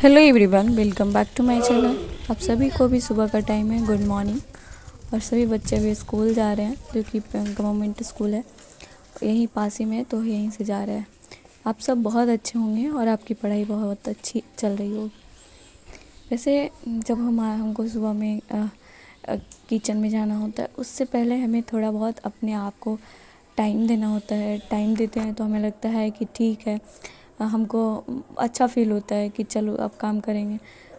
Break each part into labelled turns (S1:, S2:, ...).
S1: Hello everyone, welcome back to my channel. आप सभी को भी सुबह का टाइम है, गुड मॉर्निंग। और सभी बच्चे भी स्कूल जा रहे हैं, जो कि गवर्नमेंट स्कूल है, यहीं पास ही में, तो यहीं से जा रहे हैं। आप सब बहुत अच्छे होंगे और आपकी पढ़ाई बहुत अच्छी चल रही होगी। वैसे जब हमको सुबह में किचन में जाना होता है, उससे पहले हमें थोड़ा बहुत अपने आप को टाइम देना होता है। टाइम देते हैं तो हमें लगता है कि ठीक है, हमको अच्छा फील होता है कि चलो अब काम करेंगे।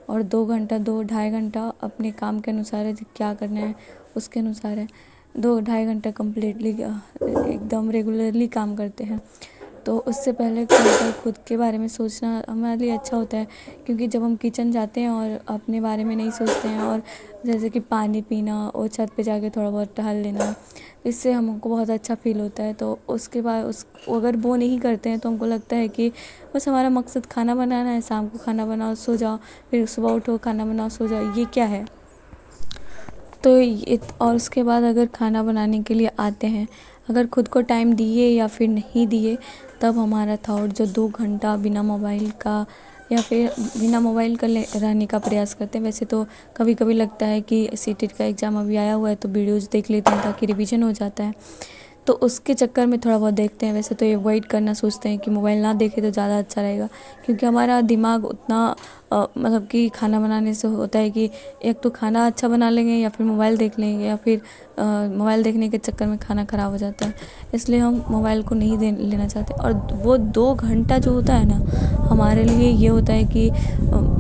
S1: और 2 घंटा 2 ढाई घंटा अपने काम के अनुसार है, क्या करना है उसके अनुसार है। 2 ढाई घंटा कम्प्लीटली एकदम रेगुलरली काम करते हैं। तो उससे पहले खुद के बारे में सोचना हमारे लिए अच्छा होता है, क्योंकि जब हम किचन जाते हैं और अपने बारे में नहीं सोचते हैं, और जैसे कि पानी पीना और छत पे जाके थोड़ा बहुत टहल लेना, इससे हमको बहुत अच्छा फील होता है। तो उसके बाद अगर वो नहीं करते हैं तो हमको लगता है कि बस हमारा मकसद खाना बनाना है, शाम को खाना बनाओ सो जाओ, फिर सुबह उठो खाना बनाओ सो जाओ, ये क्या है। तो ये, और उसके बाद अगर खाना बनाने के लिए आते हैं, अगर खुद को टाइम दिए या फिर नहीं दिए, तब हमारा थॉट जो 2 घंटा बिना मोबाइल का या फिर बिना मोबाइल का रहने का प्रयास करते हैं। वैसे तो कभी कभी लगता है कि सीटेट का एग्ज़ाम अभी आया हुआ है तो वीडियोज़ देख लेते हैं ताकि रिवीजन हो जाता है, तो उसके चक्कर में थोड़ा बहुत देखते हैं। वैसे तो अवॉइड करना सोचते हैं कि मोबाइल ना देखें तो ज़्यादा अच्छा रहेगा, क्योंकि हमारा दिमाग उतना मतलब कि खाना बनाने से होता है कि एक तो खाना अच्छा बना लेंगे या फिर मोबाइल देख लेंगे, या फिर मोबाइल देखने के चक्कर में खाना ख़राब हो जाता है। इसलिए हम मोबाइल को नहीं लेना चाहते। और वो 2 घंटा जो होता है ना, हमारे लिए ये होता है कि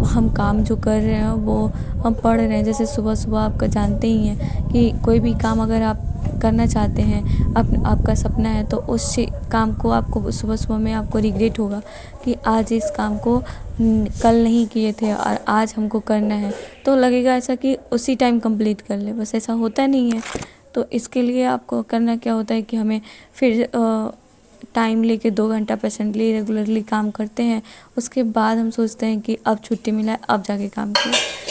S1: हम काम जो कर रहे हैं वो हम पढ़ रहे हैं। जैसे सुबह सुबह आपका जानते ही हैं कि कोई भी काम अगर आप करना चाहते हैं, आपका सपना है, तो उस काम को आपको सुबह सुबह में आपको रिग्रेट होगा कि आज इस काम को कल नहीं किए थे और आज हमको करना है, तो लगेगा ऐसा कि उसी टाइम कंप्लीट कर ले। बस ऐसा होता नहीं है। तो इसके लिए आपको करना क्या होता है कि हमें फिर टाइम लेके 2 घंटा पेशेंटली रेगुलरली काम करते हैं। उसके बाद हम सोचते हैं कि अब छुट्टी मिला है, अब जाके काम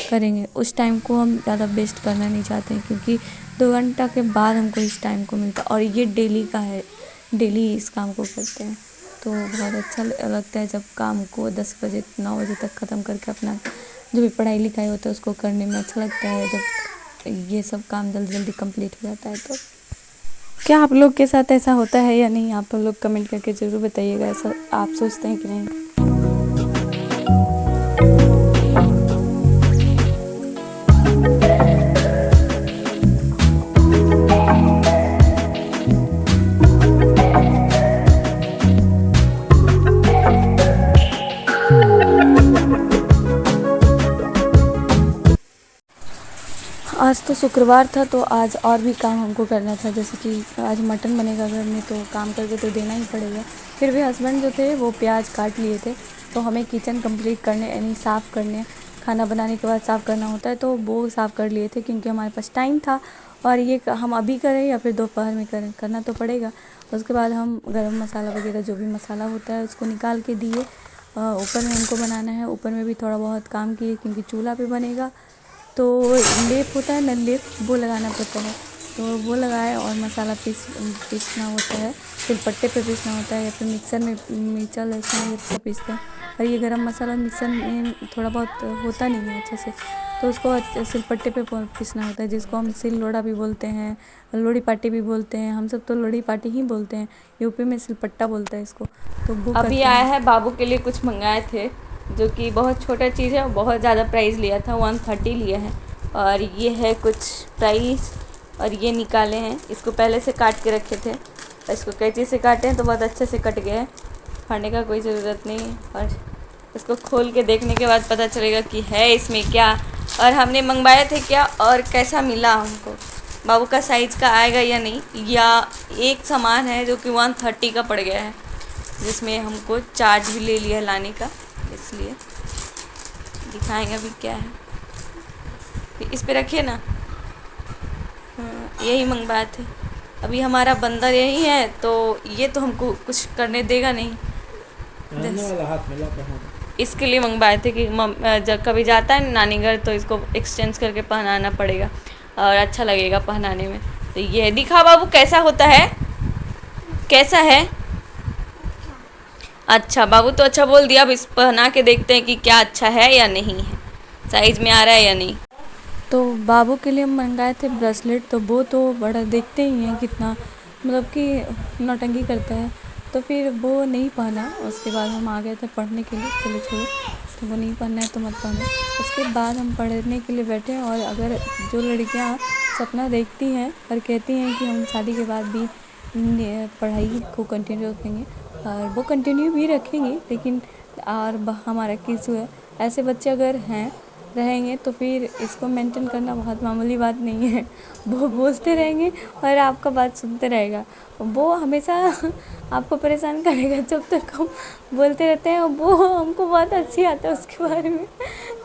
S1: करेंगे। उस टाइम को हम ज़्यादा वेस्ट करना नहीं चाहते हैं, क्योंकि 2 घंटा के बाद हमको इस टाइम को मिलता है, और ये डेली का है, डेली इस काम को करते हैं। तो बहुत अच्छा लगता है जब काम को 10 बजे 9 बजे तक ख़त्म करके अपना जो भी पढ़ाई लिखाई होता है उसको करने में अच्छा लगता है, जब ये सब काम जल्दी जल्दी कंप्लीट हो जाता है। तो क्या आप लोग के साथ ऐसा होता है या नहीं, आप लोग कमेंट करके ज़रूर बताइएगा। ऐसा आप सोचते हैं कि नहीं। आज तो शुक्रवार था, तो आज और भी काम हमको करना था। जैसे कि आज मटन बनेगा घर में, तो काम करके तो देना ही पड़ेगा। फिर भी हस्बैंड जो थे वो प्याज काट लिए थे, तो हमें किचन कंप्लीट करने यानी साफ़ करने, खाना बनाने के बाद साफ़ करना होता है, तो वो साफ़ कर लिए थे, क्योंकि हमारे पास टाइम था। और ये हम अभी करें या फिर दोपहर में करें, करना तो पड़ेगा। उसके बाद हम गरम मसाला वगैरह जो भी मसाला होता है उसको निकाल के दिए। ऊपर में हमको बनाना है, ऊपर में भी थोड़ा बहुत काम किए, क्योंकि चूल्हा पे बनेगा तो लेप होता है ना, लेप वो लगाना पड़ता है। तो वो लगाए और मसाला पीसना होता है, सिलपट्टे पे पीसना होता है, या फिर मिक्सर में मिर्चा लहसुन ये सब पीसते हैं। और ये गरम मसाला मिक्सर में थोड़ा बहुत होता नहीं है अच्छे से, तो उसको सिलपट्टे पे पीसना होता है, जिसको हम सिल लोड़ा भी बोलते हैं, लोड़ी पाटी भी बोलते हैं। हम सब तो लोड़ी पाटी ही बोलते हैं, यूपी में सिलपट्टा बोलता है इसको। तो वो
S2: अभी आया है, बाबू के लिए कुछ मंगाए थे, जो कि बहुत छोटा चीज़ है और बहुत ज़्यादा प्राइस लिया था, 130 लिया है। और ये है कुछ प्राइस, और ये निकाले हैं। इसको पहले से काट के रखे थे, और इसको कैंची से काटे हैं तो बहुत अच्छे से कट गए हैं, फाड़ने का कोई ज़रूरत नहीं है। और इसको खोल के देखने के बाद पता चलेगा कि है इसमें क्या, और हमने मंगवाए थे क्या और कैसा मिला हमको, बाबू का साइज़ का आएगा या नहीं। या एक सामान है जो कि 130 का पड़ गया है, जिसमें हमको चार्ज भी ले लिया लाने का, इसलिए दिखाएंगे अभी क्या है। इस पे रखिए ना। यही मंगवाए थे। अभी हमारा बंदर यही है, तो ये तो हमको कुछ करने देगा नहीं। इसके लिए मंगवाए थे कि जब कभी जाता है नानी घर तो इसको एक्सचेंज करके पहनाना पड़ेगा और अच्छा लगेगा पहनाने में। तो ये दिखा बाबू कैसा होता है, कैसा है, अच्छा बाबू तो अच्छा बोल दिया, अब इस पहना के देखते हैं कि क्या अच्छा है या नहीं है, साइज में आ रहा है या नहीं।
S1: तो बाबू के लिए हम मंगाए थे ब्रेसलेट, तो वो तो बड़ा देखते ही हैं कितना मतलब कि नौटंकी करता है, तो फिर वो नहीं पहना। उसके बाद हम आ गए थे पढ़ने के लिए, चलो छोड़ो, तो वो नहीं पहनना है तो मत पहनो। उसके बाद हम पढ़ने के लिए बैठे, और अगर जो लड़कियां सपना देखती हैं और कहती हैं कि हम शादी के बाद भी पढ़ाई को कंटिन्यू रखेंगे, और वो कंटिन्यू भी रखेंगी, लेकिन और हमारा किसू है, ऐसे बच्चे अगर हैं रहेंगे तो फिर इसको मेंटेन करना बहुत मामूली बात नहीं है। वो बोलते रहेंगे और आपका बात सुनते रहेगा, वो हमेशा आपको परेशान करेगा जब तक हम बोलते रहते हैं। वो हमको बहुत अच्छी आता है उसके बारे में,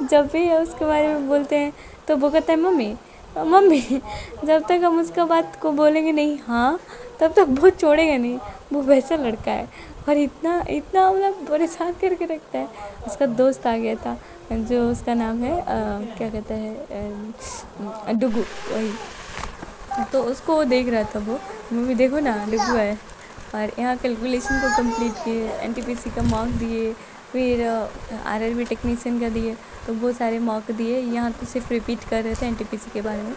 S1: जब भी उसके बारे में बोलते हैं तो वो कहता है मम्मी मम्मी। जब तक हम उसका बात को बोलेंगे नहीं हाँ, तब तक वो छोड़ेगा नहीं। वो वैसा लड़का है, और इतना इतना मतलब परेशान करके रखता है। उसका दोस्त आ गया था, जो उसका नाम है क्या कहते हैं, डुगू, वही। तो उसको वो देख रहा था, वो मम्मी देखो ना डुगू है। और यहाँ कैलकुलेशन को कंप्लीट किए, एनटीपीसी का मॉक दिए, फिर आरआरबी टेक्नीशियन का दिए, तो वो सारे मॉक दिए। यहाँ तो सिर्फ रिपीट कर रहे थे एनटीपीसी के बारे में,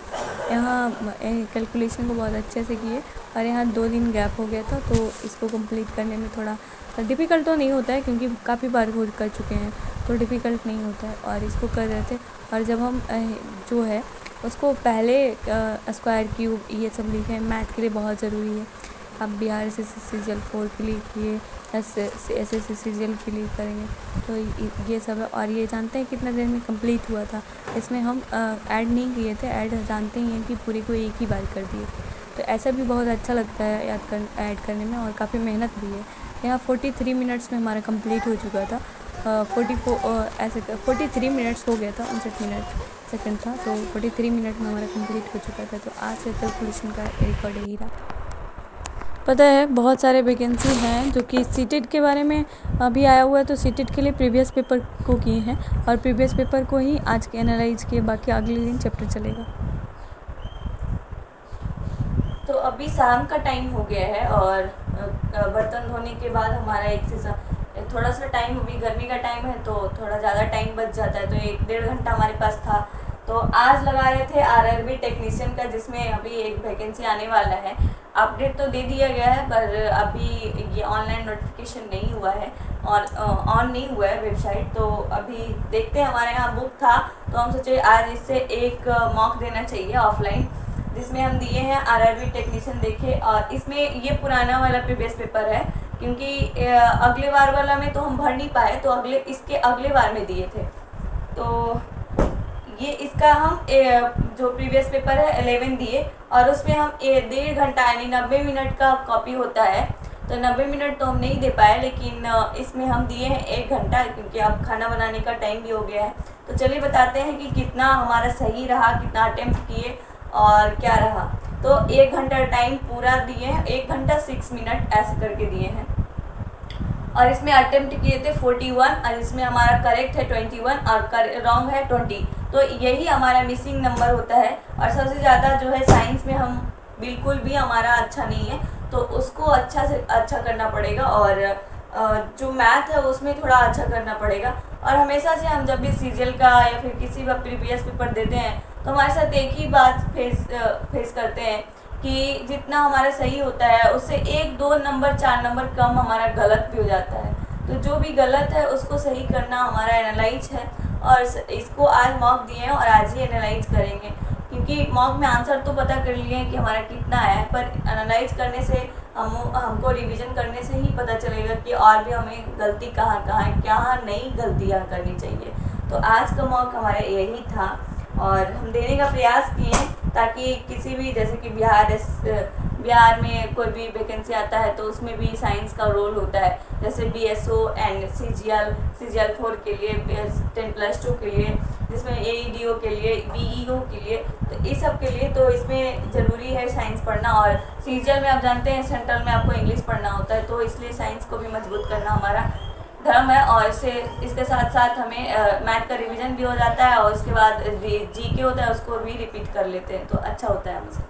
S1: यहाँ कैलकुलेशन को बहुत अच्छे से किए। और यहाँ 2 दिन गैप हो गया था, तो इसको कंप्लीट करने में थोड़ा डिफ़िकल्ट तो नहीं होता है, क्योंकि काफ़ी बार हो कर चुके हैं, तो डिफ़िकल्ट नहीं होता है। और इसको कर रहे थे, और जब हम जो है उसको पहले स्क्वायर क्यूब ये सब लिखे, मैथ के लिए बहुत ज़रूरी है। आप बिहार से CGL 4 के लिए किए, SSC CGL के लिए करेंगे, तो ये सब है। और ये जानते हैं कितना देर में कंप्लीट हुआ था, इसमें हम ऐड नहीं किए थे, ऐड जानते ही हैं कि पूरे को एक ही बार कर दिए। तो ऐसा भी बहुत अच्छा लगता है ऐड करने में, और काफ़ी मेहनत भी है। यहाँ 43 मिनट्स में हमारा कंप्लीट हो चुका था। 43 मिनट्स हो गया था, 59 मिनट सेकंड था, तो 43 मिनट में हमारा कंप्लीट हो चुका था। तो आज से कैलकुलेशन का रिकॉर्ड यही रहा। पता है बहुत सारे वैकेंसी हैं जो कि सीटेट के बारे में अभी आया हुआ है, तो सीटेट के लिए प्रीवियस पेपर को किए हैं, और प्रीवियस पेपर को ही आज के एनालाइज किए, बाकी अगले दिन चैप्टर चलेगा।
S2: तो अभी शाम का टाइम हो गया है, और बर्तन धोने के बाद हमारा थोड़ा सा टाइम, अभी गर्मी का टाइम है तो थोड़ा ज़्यादा टाइम बच जाता है, तो 1-1.5 घंटा हमारे पास था। तो आज लगा रहे थे आरआरबी टेक्नीशियन का, जिसमें अभी एक वैकेंसी आने वाला है। अपडेट तो दे दिया गया है, पर अभी ये ऑनलाइन नोटिफिकेशन नहीं हुआ है, और ऑन नहीं हुआ है वेबसाइट। तो अभी देखते हैं, हमारे यहाँ बुक था, तो हम सोचे आज इससे एक मॉक देना चाहिए ऑफलाइन, जिसमें हम दिए हैं आरआरबी टेक्नीशियन देखे। और इसमें ये पुराना वाला प्रीवियस पेपर है, क्योंकि अगले बार वाला में तो हम भर नहीं पाए, तो इसके अगले बार में दिए थे। तो ये इसका हम जो प्रीवियस पेपर है 11 दिए, और उसमें हम 1.5 घंटा यानी 90 मिनट का कॉपी होता है, तो 90 मिनट तो हम नहीं दे पाए, लेकिन इसमें हम दिए हैं 1 घंटा, क्योंकि अब खाना बनाने का टाइम भी हो गया है। तो चलिए बताते हैं कि कितना हमारा सही रहा, कितना अटेम्प्ट किए और क्या रहा। तो 1 घंटा टाइम पूरा दिए हैं, 1 घंटा 6 मिनट ऐसे करके दिए हैं, और इसमें अटेम्प्ट किए थे 41, और इसमें हमारा करेक्ट है 21 और रॉन्ग है 20। तो यही हमारा मिसिंग नंबर होता है। और सबसे ज़्यादा जो है साइंस में हम बिल्कुल भी हमारा अच्छा नहीं है, तो उसको अच्छा से अच्छा करना पड़ेगा, और जो मैथ है उसमें थोड़ा अच्छा करना पड़ेगा। और हमेशा से हम जब भी सीजीएल का या फिर किसी का प्रीवियस पेपर देते हैं, तो हमारे साथ एक ही बात फेस करते हैं कि जितना हमारा सही होता है उससे 1-2 नंबर 4 नंबर कम हमारा गलत भी हो जाता है। तो जो भी गलत है उसको सही करना हमारा एनालाइज है, और इसको आज मॉक दिए हैं और आज ही एनालाइज करेंगे, क्योंकि मॉक में आंसर तो पता कर लिए हैं कि हमारा कितना है, पर एनालाइज करने से हमको रिवीजन करने से ही पता चलेगा कि और भी हमें गलती कहाँ है, क्या नहीं गलतियाँ करनी चाहिए। तो आज का मॉक हमारा यही था, और हम देने का प्रयास किए ताकि किसी भी, जैसे कि बिहार में कोई भी वैकेंसी आता है तो उसमें भी साइंस का रोल होता है, जैसे BSO एंड CGL 4 के लिए, 10+2 के लिए, जिसमें AEDO के लिए, BEO के लिए, तो इस सब के लिए तो इसमें ज़रूरी है साइंस पढ़ना। और CGL में आप जानते हैं सेंट्रल में आपको इंग्लिश पढ़ना होता है, तो इसलिए साइंस को भी मजबूत करना हमारा धर्म है। और इसके साथ साथ हमें मैथ का रिवीजन भी हो जाता है, और उसके बाद GK होता है उसको भी रिपीट कर लेते हैं, तो अच्छा होता है हमसे।